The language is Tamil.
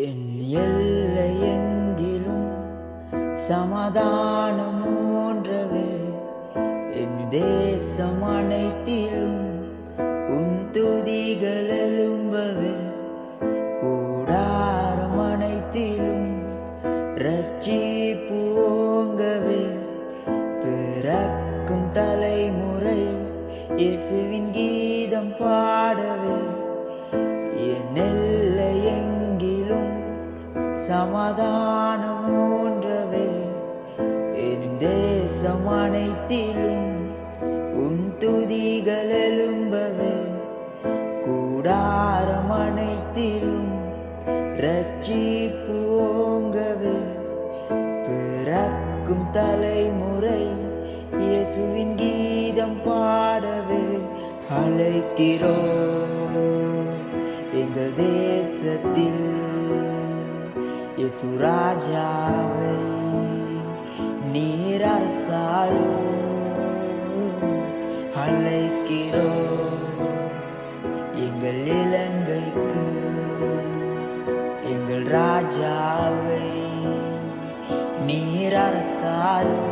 என் எல்லை எங்கிலும் சமாதானம் மூன்றவே, என் தேசம் அனைத்திலும் உன் துதிகள் எழும்பவே, கூடாரம் அனைத்திலும் ரட்சிப்பு ஓங்கவே, பிறக்கும் தலைமுறை இயேசுவின் கீதம் பாடவே, என் எல்லை எங்கிலும் சமாதானம் மூன்றவே, என் தேசம் அனைத்திலும் உன் துதிகள் எழும்பவே, கூடாரம் அனைத்திலும் ரட்சிப்பு ஓங்கவே, பிறக்கும் தலைமுறை இயேசுவின் கீதம் பாடவே. அழைக்கிறோ எங்கள் தேசத்தில் இயேசு ராஜாவை நீர் அரசாளோ. அழைக்கிறோ எங்கள் இலங்கைக்கு எங்கள் ராஜாவை நீர் அரசாளோ.